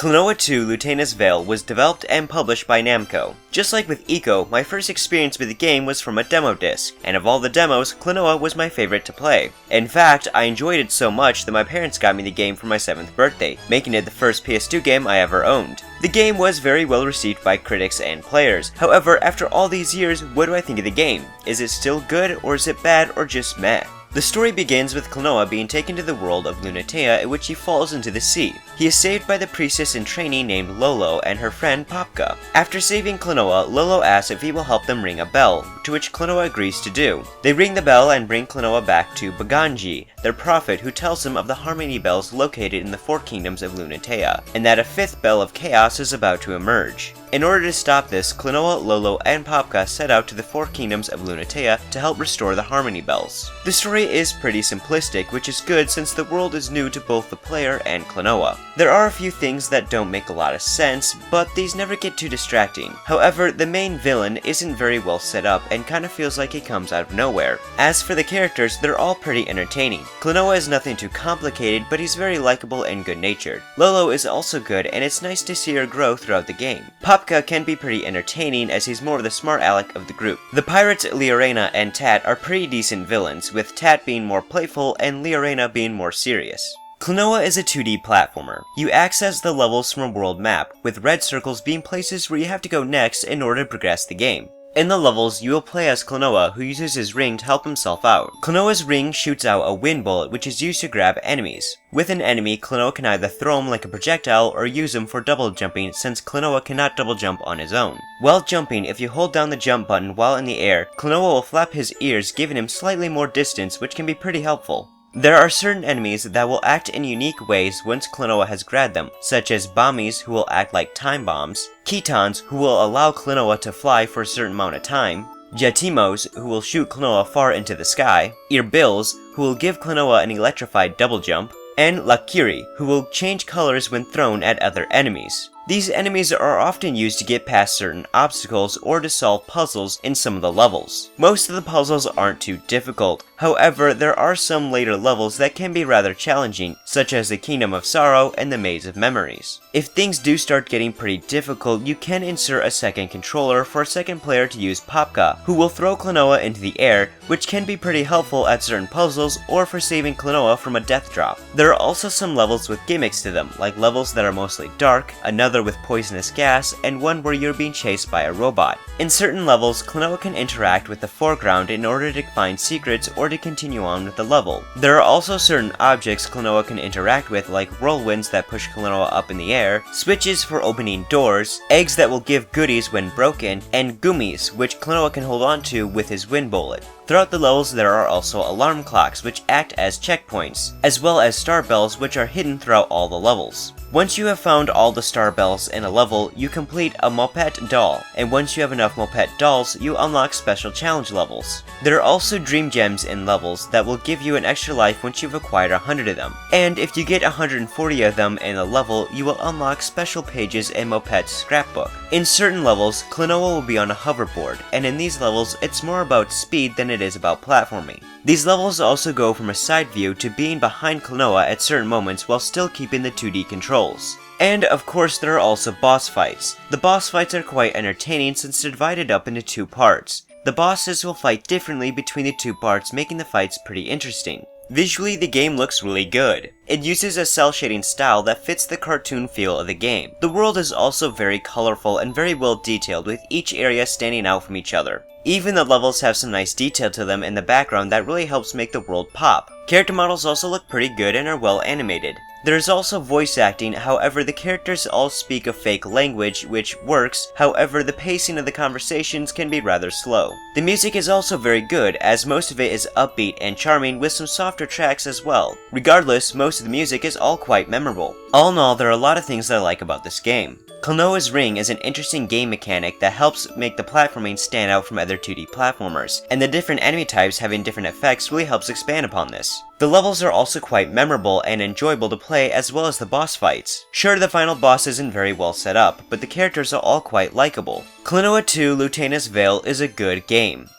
Klonoa 2 Lunatea's Veil was developed and published by Namco. Just like with Eco, my first experience with the game was from a demo disc, and of all the demos, Klonoa was my favorite to play. In fact, I enjoyed it so much that my parents got me the game for my 7th birthday, making it the first PS2 game I ever owned. The game was very well received by critics and players. However, after all these years, what do I think of the game? Is it still good, or is it bad, or just meh? The story begins with Klonoa being taken to the world of Lunatea, in which he falls into the sea. He is saved by the priestess in training named Lolo and her friend Popka. After saving Klonoa, Lolo asks if he will help them ring a bell, to which Klonoa agrees to do. They ring the bell and bring Klonoa back to Baganji, their prophet, who tells him of the harmony bells located in the 4 kingdoms of Lunatea, and that a 5th bell of chaos is about to emerge. In order to stop this, Klonoa, Lolo, and Popka set out to the 4 kingdoms of Lunatea to help restore the harmony bells. The story is pretty simplistic, which is good since the world is new to both the player and Klonoa. There are a few things that don't make a lot of sense, but these never get too distracting. However, the main villain isn't very well set up and kinda feels like he comes out of nowhere. As for the characters, they're all pretty entertaining. Klonoa is nothing too complicated, but he's very likable and good-natured. Lolo is also good, and it's nice to see her grow throughout the game. Popka can be pretty entertaining as he's more of the smart aleck of the group. The pirates Liorena and Tat are pretty decent villains, with Tat being more playful and Liorena being more serious. Klonoa is a 2D platformer. You access the levels from a world map, with red circles being places where you have to go next in order to progress the game. In the levels, you will play as Klonoa, who uses his ring to help himself out. Klonoa's ring shoots out a wind bullet, which is used to grab enemies. With an enemy, Klonoa can either throw him like a projectile or use him for double jumping, since Klonoa cannot double jump on his own. While jumping, if you hold down the jump button while in the air, Klonoa will flap his ears, giving him slightly more distance, which can be pretty helpful. There are certain enemies that will act in unique ways once Klonoa has grabbed them, such as Bommies, who will act like time bombs, Ketons, who will allow Klonoa to fly for a certain amount of time, Jatimos, who will shoot Klonoa far into the sky, Irbills, who will give Klonoa an electrified double jump, and Lakiri, who will change colors when thrown at other enemies. These enemies are often used to get past certain obstacles or to solve puzzles in some of the levels. Most of the puzzles aren't too difficult, however there are some later levels that can be rather challenging, such as the Kingdom of Sorrow and the Maze of Memories. If things do start getting pretty difficult, you can insert a second controller for a second player to use Popka, who will throw Klonoa into the air, which can be pretty helpful at certain puzzles or for saving Klonoa from a death drop. There are also some levels with gimmicks to them, like levels that are mostly dark, another with poisonous gas, and one where you're being chased by a robot. In certain levels, Klonoa can interact with the foreground in order to find secrets or to continue on with the level. There are also certain objects Klonoa can interact with, like whirlwinds that push Klonoa up in the air, switches for opening doors, eggs that will give goodies when broken, and gummies, which Klonoa can hold on to with his wind bullet. Throughout the levels there are also alarm clocks which act as checkpoints, as well as star bells which are hidden throughout all the levels. Once you have found all the star bells in a level, you complete a Mopette doll, and once you have enough Mopette dolls, you unlock special challenge levels. There are also dream gems in levels that will give you an extra life once you've acquired 100 of them, and if you get 140 of them in a level, you will unlock special pages in Mopette's scrapbook. In certain levels, Klonoa will be on a hoverboard, and in these levels, it's more about speed than it is about platforming. These levels also go from a side view to being behind Klonoa at certain moments while still keeping the 2D controls. And of course there are also boss fights. The boss fights are quite entertaining since they're divided up into 2 parts. The bosses will fight differently between the 2 parts, making the fights pretty interesting. Visually, the game looks really good. It uses a cel shading style that fits the cartoon feel of the game. The world is also very colorful and very well detailed, with each area standing out from each other. Even the levels have some nice detail to them in the background that really helps make the world pop. Character models also look pretty good and are well animated. There is also voice acting, however the characters all speak a fake language which works, however the pacing of the conversations can be rather slow. The music is also very good, as most of it is upbeat and charming with some softer tracks as well. Regardless, most of the music is all quite memorable. All in all, there are a lot of things that I like about this game. Klonoa's ring is an interesting game mechanic that helps make the platforming stand out from other 2D platformers, and the different enemy types having different effects really helps expand upon this. The levels are also quite memorable and enjoyable to play, as well as the boss fights. Sure, the final boss isn't very well set up, but the characters are all quite likable. Klonoa 2 Lunatea's Veil is a good game.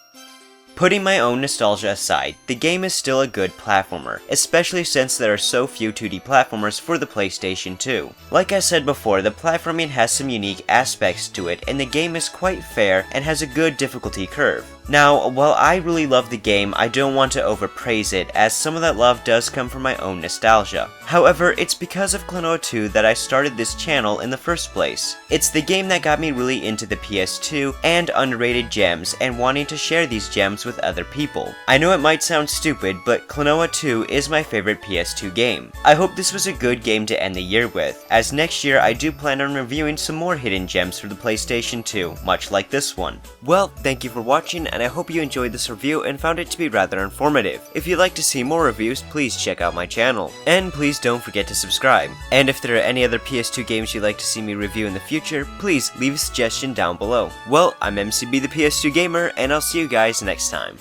Putting my own nostalgia aside, the game is still a good platformer, especially since there are so few 2D platformers for the PlayStation 2. Like I said before, the platforming has some unique aspects to it, and the game is quite fair and has a good difficulty curve. Now, while I really love the game, I don't want to overpraise it, as some of that love does come from my own nostalgia. However, it's because of Klonoa 2 that I started this channel in the first place. It's the game that got me really into the PS2 and underrated gems, and wanting to share these gems with other people. I know it might sound stupid, but Klonoa 2 is my favorite PS2 game. I hope this was a good game to end the year with, as next year I do plan on reviewing some more hidden gems for the PlayStation 2, much like this one. Well, thank you for watching, and I hope you enjoyed this review and found it to be rather informative. If you'd like to see more reviews, please check out my channel. And please don't forget to subscribe. And if there are any other PS2 games you'd like to see me review in the future, please leave a suggestion down below. Well, I'm MCB the PS2 Gamer, and I'll see you guys next time.